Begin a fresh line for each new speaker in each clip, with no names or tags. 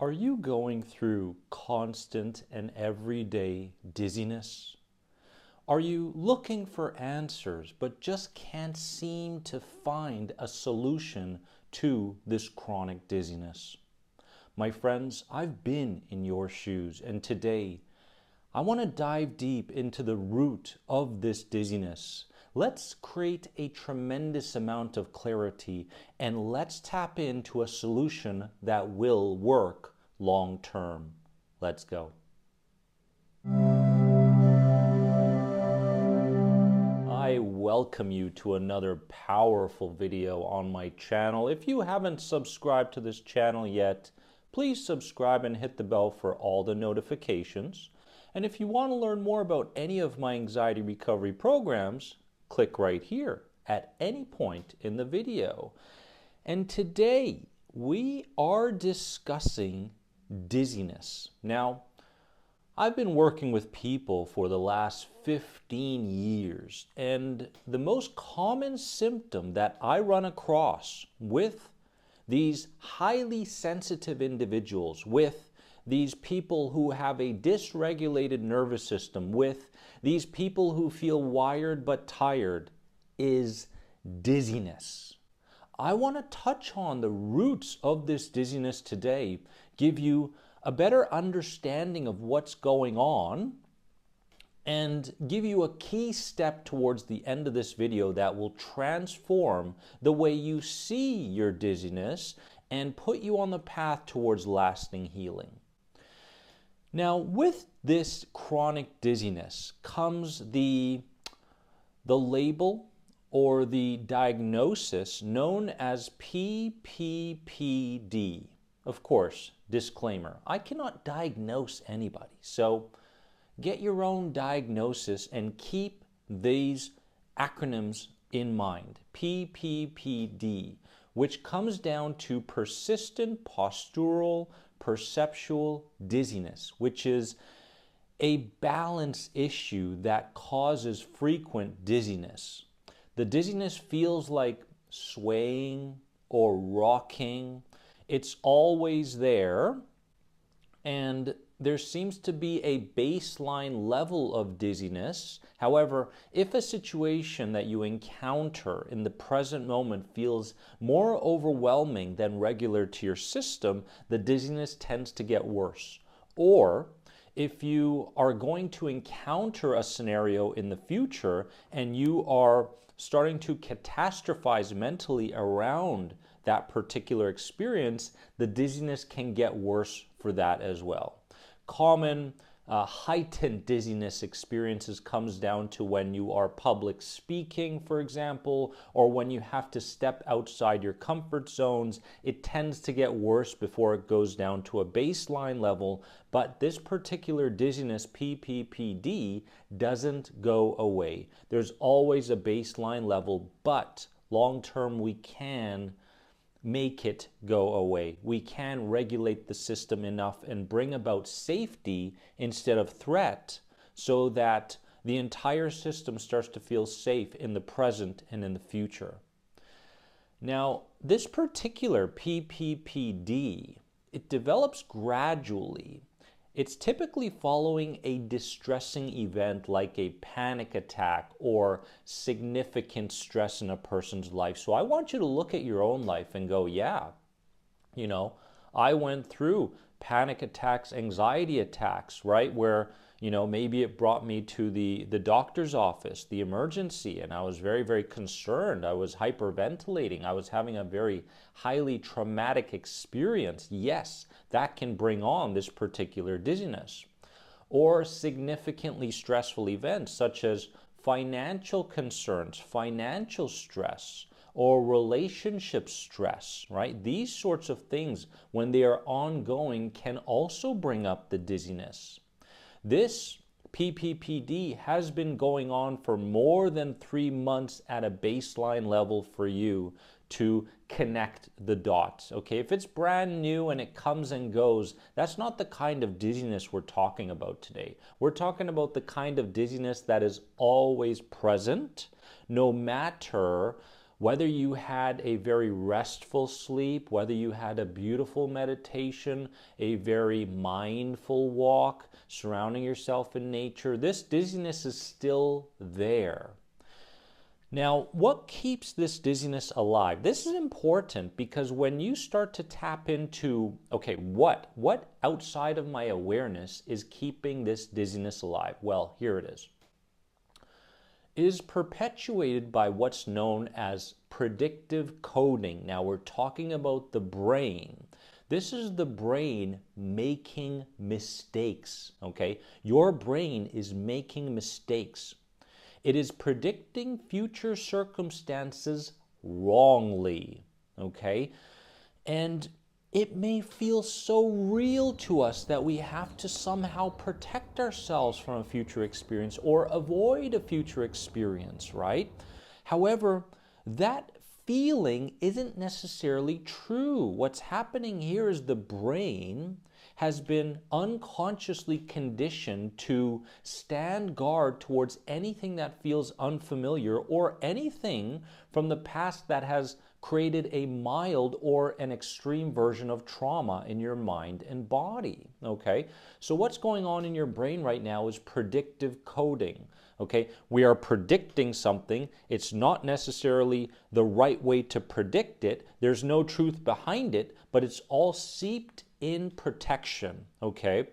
Are you going through constant and everyday dizziness? Are you looking for answers but just can't seem to find a solution to this chronic dizziness? My friends, I've been in your shoes, and today I want to dive deep into the root of this dizziness. Let's create a tremendous amount of clarity and let's tap into a solution that will work long term. Let's go. I welcome you to another powerful video on my channel. If you haven't subscribed to this channel yet, please subscribe and hit the bell for all the notifications. And if you want to learn more about any of my anxiety recovery programs, click right here at any point in the video. And today we are discussing dizziness. Now, I've been working with people for the last 15 years, and the most common symptom that I run across with these highly sensitive individuals, with these people who have a dysregulated nervous system, with these people who feel wired but tired, is dizziness. I want to touch on the roots of this dizziness today, give you a better understanding of what's going on, and give you a key step towards the end of this video that will transform the way you see your dizziness and put you on the path towards lasting healing. Now, with this chronic dizziness comes the label or the diagnosis known as PPPD. Of course, disclaimer, I cannot diagnose anybody, so get your own diagnosis and keep these acronyms in mind. PPPD, which comes down to persistent postural perceptual dizziness, which is a balance issue that causes frequent dizziness. The dizziness feels like swaying or rocking. It's always there, and there seems to be a baseline level of dizziness. However, if a situation that you encounter in the present moment feels more overwhelming than regular to your system, the dizziness tends to get worse. Or if you are going to encounter a scenario in the future and you are starting to catastrophize mentally around that particular experience, the dizziness can get worse for that as well. Common heightened dizziness experiences comes down to when you are public speaking, for example, or when you have to step outside your comfort zones. It tends to get worse before it goes down to a baseline level, but this particular dizziness, PPPD, doesn't go away. There's always a baseline level, but long-term we can make it go away. We can regulate the system enough and bring about safety instead of threat so that the entire system starts to feel safe in the present and in the future. Now, this particular PPPD, it develops gradually. It's typically following a distressing event like a panic attack or significant stress in a person's life. So I want you to look at your own life and go, yeah, I went through panic attacks, anxiety attacks, right? Where, maybe it brought me to the doctor's office, the emergency, and I was very, very concerned. I was hyperventilating. I was having a very highly traumatic experience. Yes, that can bring on this particular dizziness. Or significantly stressful events such as financial concerns, financial stress, or relationship stress, right? These sorts of things, when they are ongoing, can also bring up the dizziness. This PPPD has been going on for more than 3 months at a baseline level for you to connect the dots, okay? If it's brand new and it comes and goes, that's not the kind of dizziness we're talking about today. We're talking about the kind of dizziness that is always present, no matter whether you had a very restful sleep, whether you had a beautiful meditation, a very mindful walk, surrounding yourself in nature, this dizziness is still there. Now, what keeps this dizziness alive? This is important because when you start to tap into, okay, what outside of my awareness is keeping this dizziness alive? Well, here it is. It is perpetuated by what's known as predictive coding. Now, we're talking about the brain. This is the brain making mistakes, okay? Your brain is making mistakes. It is predicting future circumstances wrongly, okay? And it may feel so real to us that we have to somehow protect ourselves from a future experience or avoid a future experience, right? However, that feeling isn't necessarily true. What's happening here is the brain has been unconsciously conditioned to stand guard towards anything that feels unfamiliar or anything from the past that has created a mild or an extreme version of trauma in your mind and body, okay? So what's going on in your brain right now is predictive coding, okay? We are predicting something. It's not necessarily the right way to predict it. There's no truth behind it, but it's all seeped in protection, okay?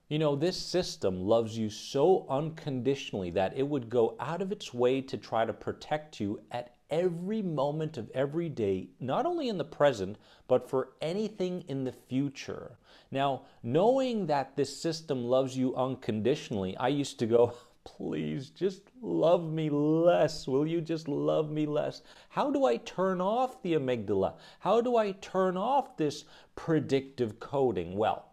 You know, this system loves you so unconditionally that it would go out of its way to try to protect you at every moment of every day, not only in the present, but for anything in the future. Now, knowing that this system loves you unconditionally, I used to go, please just love me less. Will you just love me less? How do I turn off the amygdala? How do I turn off this predictive coding? Well,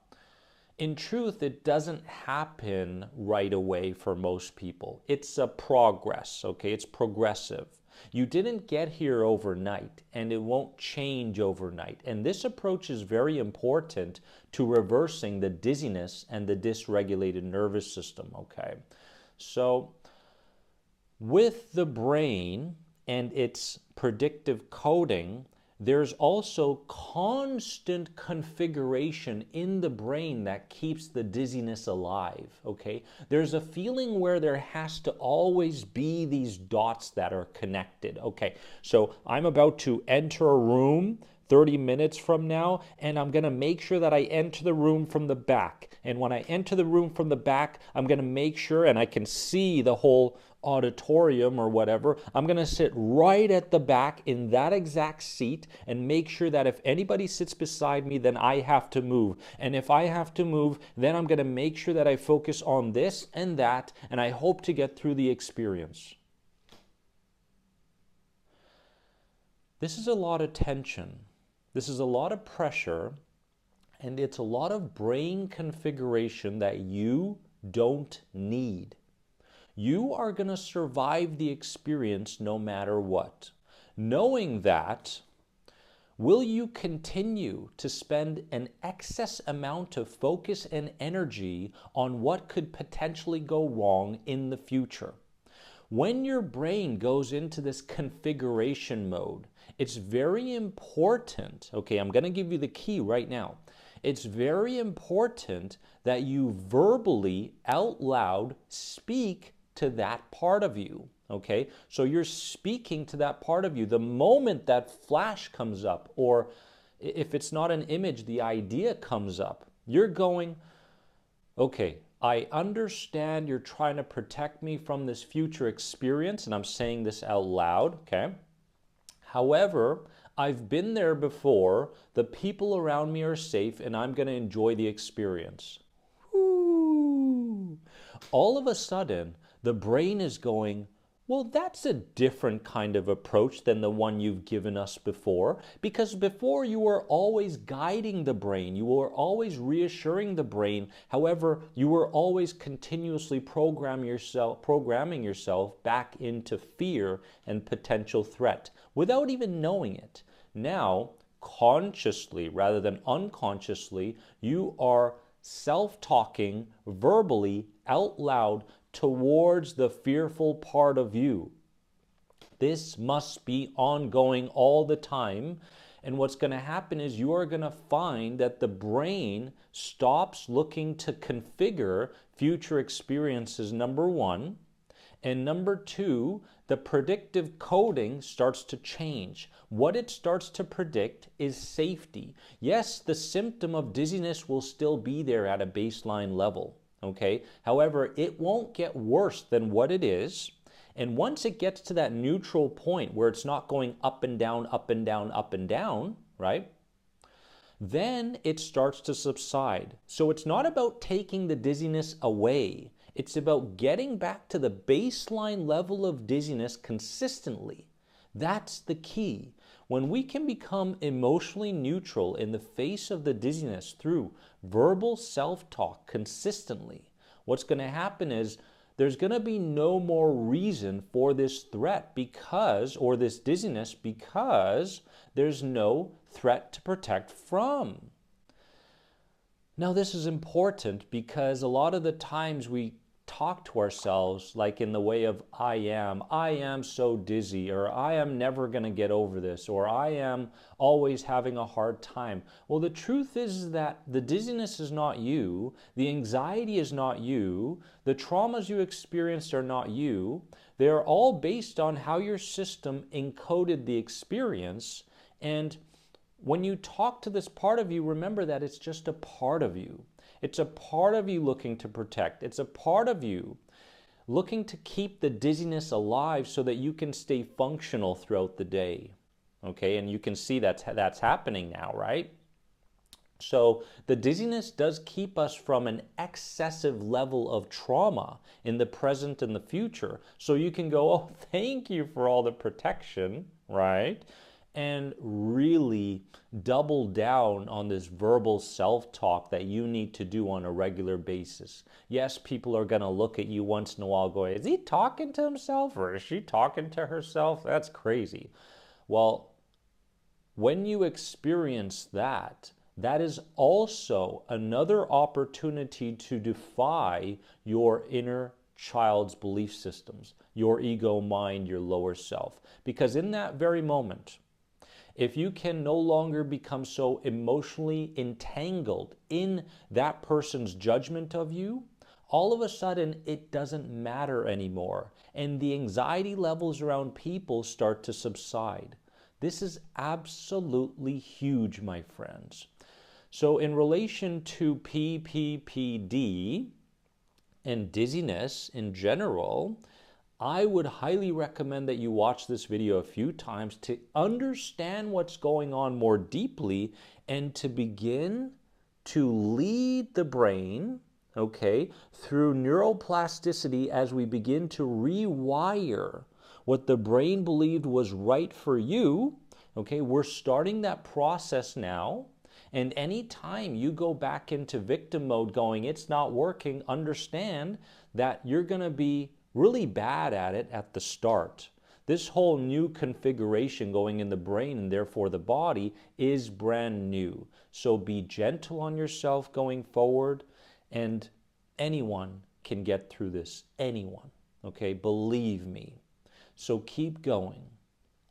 in truth, it doesn't happen right away for most people. It's a progress, okay? It's progressive. You didn't get here overnight, and it won't change overnight. And this approach is very important to reversing the dizziness and the dysregulated nervous system, okay? So, with the brain and its predictive coding, there's also constant configuration in the brain that keeps the dizziness alive, okay? There's a feeling where there has to always be these dots that are connected, okay? So I'm about to enter a room 30 minutes from now, and I'm going to make sure that I enter the room from the back. And when I enter the room from the back, I'm going to make sure, and I can see the whole auditorium or whatever, I'm going to sit right at the back in that exact seat and make sure that if anybody sits beside me, then I have to move. And if I have to move, then I'm going to make sure that I focus on this and that, and I hope to get through the experience. This is a lot of tension. This is a lot of pressure, and it's a lot of brain configuration that you don't need. You are going to survive the experience no matter what. Knowing that, will you continue to spend an excess amount of focus and energy on what could potentially go wrong in the future? When your brain goes into this configuration mode, it's very important, okay, I'm going to give you the key right now. It's very important that you verbally, out loud, speak to that part of you, okay? So you're speaking to that part of you. The moment that flash comes up, or if it's not an image, the idea comes up, you're going, okay, I understand you're trying to protect me from this future experience, and I'm saying this out loud, okay? However, I've been there before, the people around me are safe, and I'm going to enjoy the experience. Woo! All of a sudden, the brain is going, well, that's a different kind of approach than the one you've given us before, because before you were always guiding the brain, you were always reassuring the brain. However, you were always continuously programming yourself back into fear and potential threat without even knowing it. Now, consciously rather than unconsciously, you are self-talking verbally out loud towards the fearful part of you. This must be ongoing all the time. And what's going to happen is you are going to find that the brain stops looking to configure future experiences, number one. And number two, the predictive coding starts to change. What it starts to predict is safety. Yes, the symptom of dizziness will still be there at a baseline level, okay? However, it won't get worse than what it is. And once it gets to that neutral point where it's not going up and down, up and down, up and down, right? Then it starts to subside. So it's not about taking the dizziness away. It's about getting back to the baseline level of dizziness consistently. That's the key. When we can become emotionally neutral in the face of the dizziness through verbal self-talk consistently, what's going to happen is there's going to be no more reason for this threat or this dizziness, because there's no threat to protect from. Now, this is important because a lot of the times we talk to ourselves like in the way of I am so dizzy, or I am never going to get over this, or I am always having a hard time. Well, the truth is that the dizziness is not you, the anxiety is not you, the traumas you experienced are not you. They are all based on how your system encoded the experience. And when you talk to this part of you, remember that it's just a part of you. It's a part of you looking to protect. It's a part of you looking to keep the dizziness alive so that you can stay functional throughout the day. Okay, and you can see that's happening now, right? So the dizziness does keep us from an excessive level of trauma in the present and the future. So you can go, oh, thank you for all the protection, right? And really double down on this verbal self-talk that you need to do on a regular basis. Yes, people are going to look at you once in a while going, is he talking to himself or is she talking to herself? That's crazy. Well, when you experience that, that is also another opportunity to defy your inner child's belief systems, your ego mind, your lower self. Because in that very moment, if you can no longer become so emotionally entangled in that person's judgment of you, all of a sudden it doesn't matter anymore. And the anxiety levels around people start to subside. This is absolutely huge, my friends. So in relation to PPPD and dizziness in general, I would highly recommend that you watch this video a few times to understand what's going on more deeply and to begin to lead the brain, okay, through neuroplasticity as we begin to rewire what the brain believed was right for you. Okay, we're starting that process now. And anytime you go back into victim mode going, it's not working, understand that you're going to be really bad at it at the start. This whole new configuration going in the brain and therefore the body is brand new. So be gentle on yourself going forward, and anyone can get through this. Anyone. Okay? Believe me. So keep going.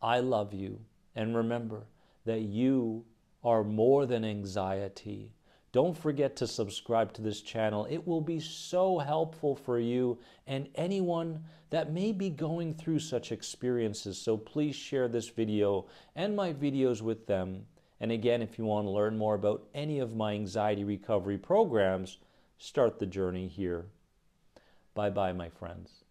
I love you. And remember that you are more than anxiety. Don't forget to subscribe to this channel. It will be so helpful for you and anyone that may be going through such experiences. So please share this video and my videos with them. And again, if you want to learn more about any of my anxiety recovery programs, start the journey here. Bye-bye, my friends.